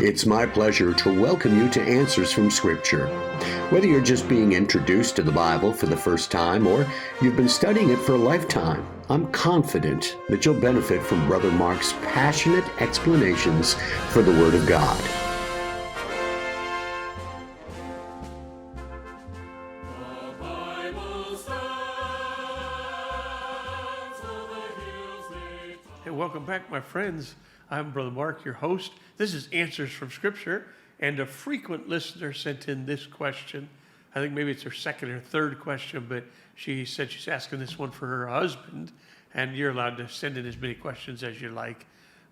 It's my pleasure to welcome you to Answers from Scripture. Whether you're just being introduced to the Bible for the first time or you've been studying it for a lifetime, I'm confident that you'll benefit from Brother Mark's passionate explanations for the Word of God. Hey, welcome back, my friends. I'm Brother Mark, your host. This is Answers from Scripture, and a frequent listener sent in this question. I think maybe it's her second or third question, but she said she's asking this one for her husband, and you're allowed to send in as many questions as you like.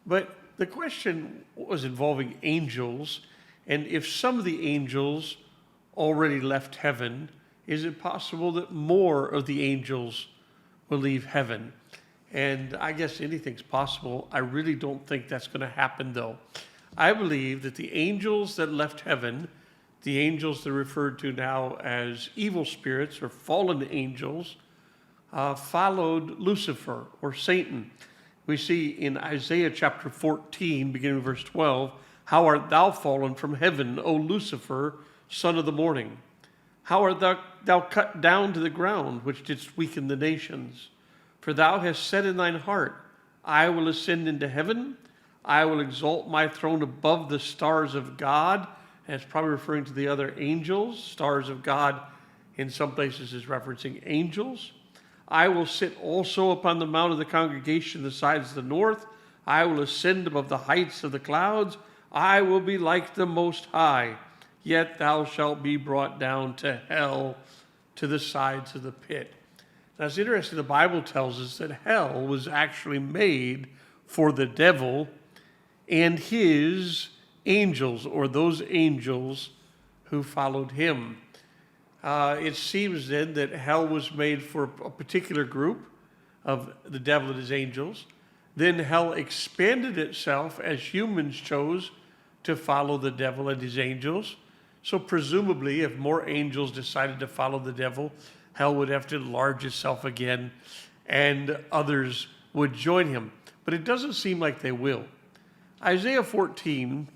But the question was involving angels, and if some of the angels already left heaven, is it possible that more of the angels will leave heaven? And I guess anything's possible. I really don't think that's going to happen, though. I believe that the angels that left heaven, the angels that are referred to now as evil spirits or fallen angels, followed Lucifer or Satan. We see in Isaiah chapter 14, beginning with verse 12, "How art thou fallen from heaven, O Lucifer, son of the morning? How art thou cut down to the ground, which didst weaken the nations? For thou hast said in thine heart, I will ascend into heaven. I will exalt my throne above the stars of God." And it's probably referring to the other angels. Stars of God in some places is referencing angels. "I will sit also upon the mount of the congregation, the sides of the north. I will ascend above the heights of the clouds. I will be like the Most High. Yet thou shalt be brought down to hell, to the sides of the pit." Now, it's interesting, the Bible tells us that hell was actually made for the devil and his angels, or those angels who followed him. It seems then that hell was made for a particular group of the devil and his angels. Then hell expanded itself as humans chose to follow the devil and his angels. So presumably, if more angels decided to follow the devil, hell would have to enlarge itself again, and others would join him. But it doesn't seem like they will. Isaiah 14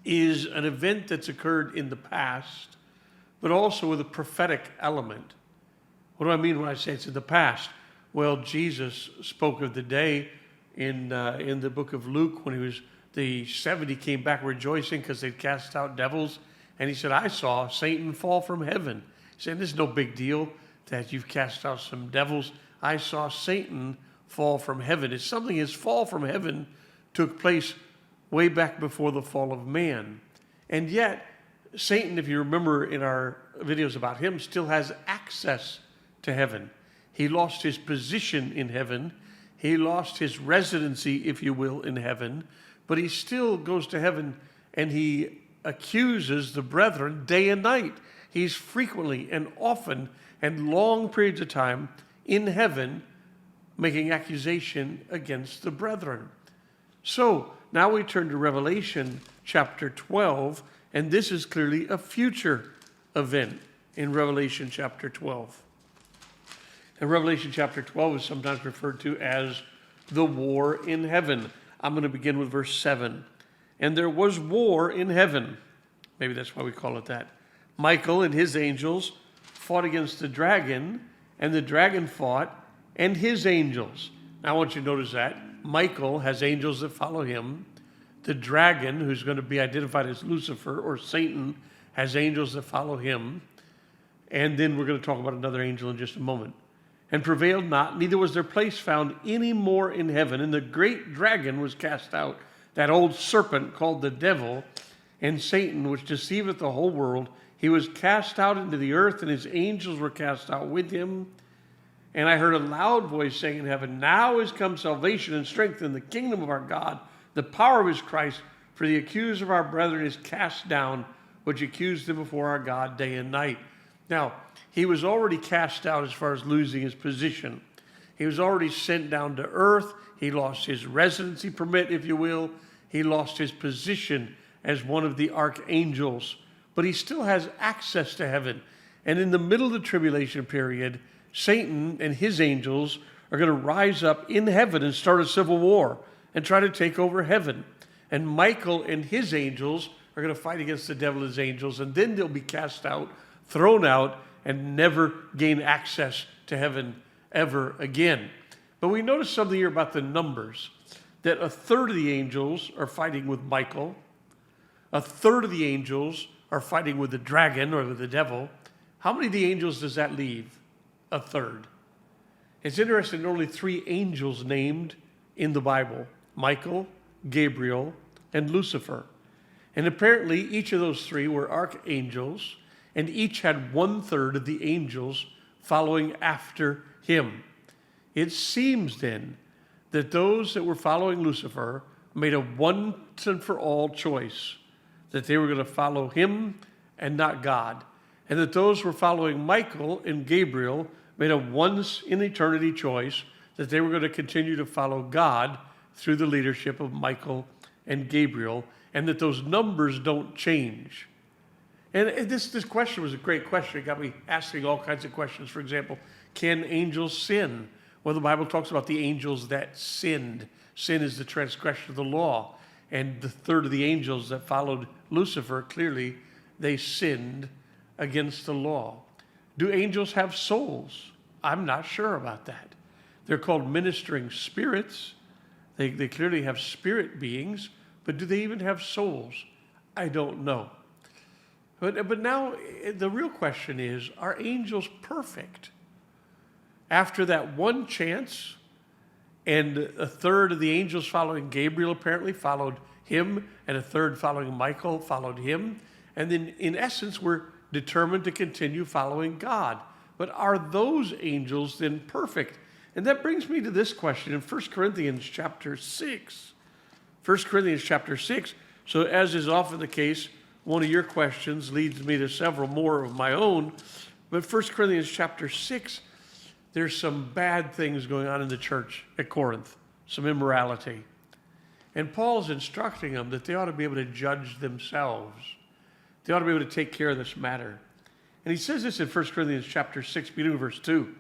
is an event that's occurred in the past, but also with a prophetic element. What do I mean when I say it's in the past? Well, Jesus spoke of the day in the book of Luke when the 70 came back rejoicing because they'd cast out devils, and he said, "I saw Satan fall from heaven." He said, "This is no big deal that you've cast out some devils. I saw Satan fall from heaven." It's something, his fall from heaven took place way back before the fall of man. And yet, Satan, if you remember in our videos about him, still has access to heaven. He lost his position in heaven. He lost his residency, if you will, in heaven. But he still goes to heaven and he accuses the brethren day and night. He's frequently and often and long periods of time in heaven making accusation against the brethren. So now we turn to Revelation chapter 12, and this is clearly a future event in Revelation chapter 12. And Revelation chapter 12 is sometimes referred to as the war in heaven. I'm going to begin with verse 7. "And there was war in heaven." Maybe that's why we call it that. "Michael and his angels fought against the dragon, and the dragon fought and his angels." Now I want you to notice that. Michael has angels that follow him. The dragon, who's going to be identified as Lucifer or Satan, has angels that follow him. And then we're going to talk about another angel in just a moment. "And prevailed not, neither was their place found any more in heaven. And the great dragon was cast out, that old serpent called the devil and Satan, which deceiveth the whole world. He was cast out into the earth, and his angels were cast out with him. And I heard a loud voice saying in heaven, Now is come salvation and strength in the kingdom of our God, the power of his Christ. For the accuser of our brethren is cast down, which accused them before our God day and night." Now, he was already cast out as far as losing his position. He was already sent down to earth. He lost his residency permit, if you will. He lost his position as one of the archangels. But he still has access to heaven. And in the middle of the tribulation period, Satan and his angels are going to rise up in heaven and start a civil war and try to take over heaven. And Michael and his angels are going to fight against the devil and his angels, and then they'll be cast out, thrown out, and never gain access to heaven ever again. But we notice something here about the numbers, that a third of the angels are fighting with Michael, a third of the angels are fighting with the dragon or with the devil. How many of the angels does that leave? A third. It's interesting, there are only 3 angels named in the Bible: Michael, Gabriel, and Lucifer. And apparently each of those 3 were archangels, and each had 1/3 of the angels following after him. It seems then that those that were following Lucifer made a once and for all choice that they were going to follow him and not God. And that those who were following Michael and Gabriel made a once in eternity choice that they were going to continue to follow God through the leadership of Michael and Gabriel, and that those numbers don't change. And this question was a great question. It got me asking all kinds of questions. For example, can angels sin? Well, the Bible talks about the angels that sinned. Sin is the transgression of the law. And the third of the angels that followed Lucifer, clearly, they sinned against the law. Do angels have souls? I'm not sure about that. They're called ministering spirits. They clearly have spirit beings, but do they even have souls? I don't know. But now the real question is, are angels perfect? After that one chance, and a third of the angels following Gabriel apparently followed him, and a third following Michael followed him, and then in essence we're determined to continue following God. But are those angels then perfect? And that brings me to this question in 1 Corinthians chapter 6. 1 Corinthians chapter 6. So as is often the case, one of your questions leads me to several more of my own. But 1 Corinthians chapter 6, there's some bad things going on in the church at Corinth, some immorality. And Paul's instructing them that they ought to be able to judge themselves. They ought to be able to take care of this matter. And he says this in 1 Corinthians chapter 6, beginning with verse 2.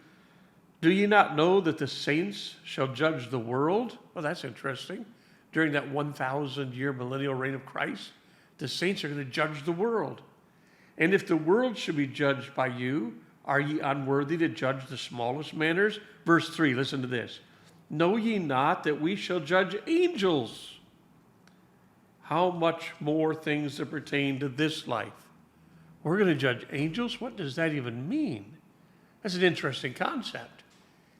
Do ye not know that the saints shall judge the world? Well, that's interesting. During that 1,000-year millennial reign of Christ, the saints are going to judge the world. And if the world should be judged by you, are ye unworthy to judge the smallest matters? Verse 3, listen to this. Know ye not that we shall judge angels? How much more things that pertain to this life? We're going to judge angels? What does that even mean? That's an interesting concept.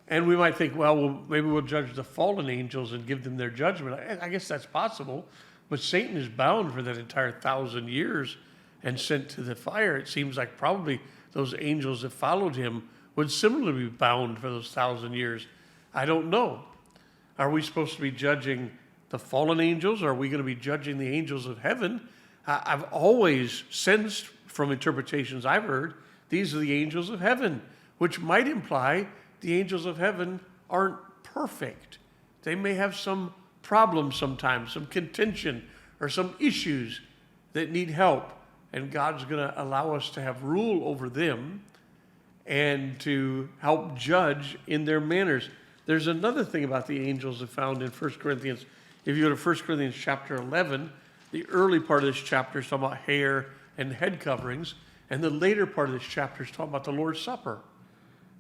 And we might think, well, maybe we'll judge the fallen angels and give them their judgment. I guess that's possible. But Satan is bound for that entire 1,000 years and sent to the fire. It seems like probably those angels that followed him would similarly be bound for those 1,000 years. I don't know. Are we supposed to be judging the fallen angels? Or are we going to be judging the angels of heaven? I've always sensed from interpretations I've heard, these are the angels of heaven, which might imply the angels of heaven aren't perfect. They may have some problems sometimes, some contention, or some issues that need help. And God's going to allow us to have rule over them and to help judge in their manners. There's another thing about the angels that found in 1 Corinthians. If you go to 1 Corinthians chapter 11, the early part of this chapter is talking about hair and head coverings, and the later part of this chapter is talking about the Lord's Supper.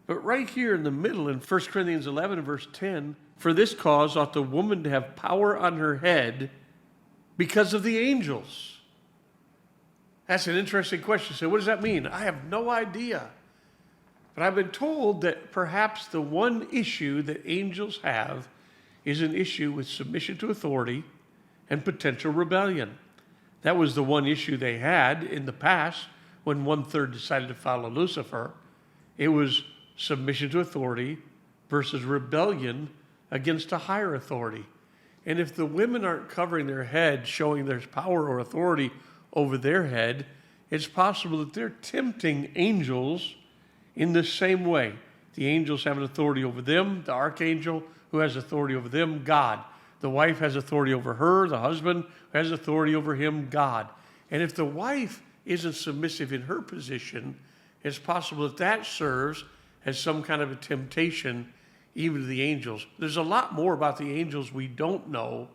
But right here in the middle, in 1 Corinthians 11 and verse 10, for this cause ought the woman to have power on her head because of the angels. That's an interesting question. So what does that mean? I have no idea. But I've been told that perhaps the one issue that angels have is an issue with submission to authority and potential rebellion. That was the one issue they had in the past when 1/3 decided to follow Lucifer. It was submission to authority versus rebellion against a higher authority. And if the women aren't covering their head, showing there's power or authority over their head, it's possible that they're tempting angels in the same way. The angels have an authority over them, the archangel who has authority over them, God. The wife has authority over her, the husband has authority over him, God. And if the wife isn't submissive in her position, it's possible that that serves as some kind of a temptation even to the angels. There's a lot more about the angels we don't know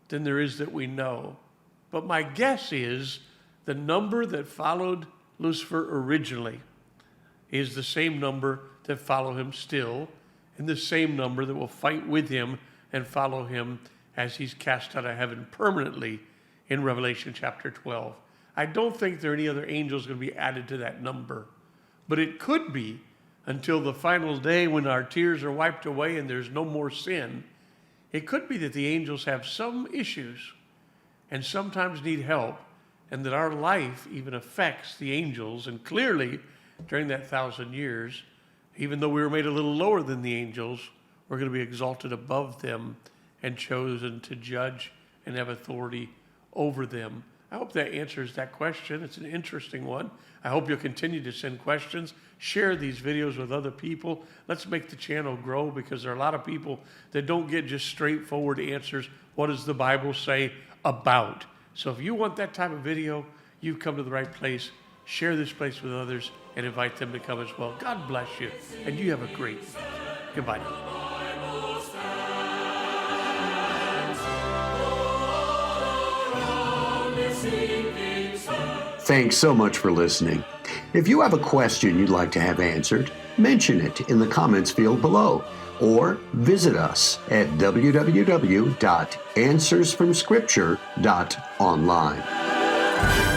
than there is that we know. But my guess is the number that followed Lucifer originally is the same number that follow him still, and the same number that will fight with him and follow him as he's cast out of heaven permanently in Revelation chapter 12. I don't think there are any other angels going to be added to that number, but it could be until the final day when our tears are wiped away and there's no more sin. It could be that the angels have some issues and sometimes need help, and that our life even affects the angels. And clearly, during that 1,000 years, even though we were made a little lower than the angels, we're going to be exalted above them and chosen to judge and have authority over them. I hope that answers that question. It's an interesting one. I hope you'll continue to send questions. Share these videos with other people. Let's make the channel grow, because there are a lot of people that don't get just straightforward answers. What does the Bible say about? So if you want that type of video, you've come to the right place. Share this place with others and invite them to come as well. God bless you, and you have a great week. Goodbye. Thanks so much for listening. If you have a question you'd like to have answered, mention it in the comments field below, or visit us at www.answersfromscripture.online.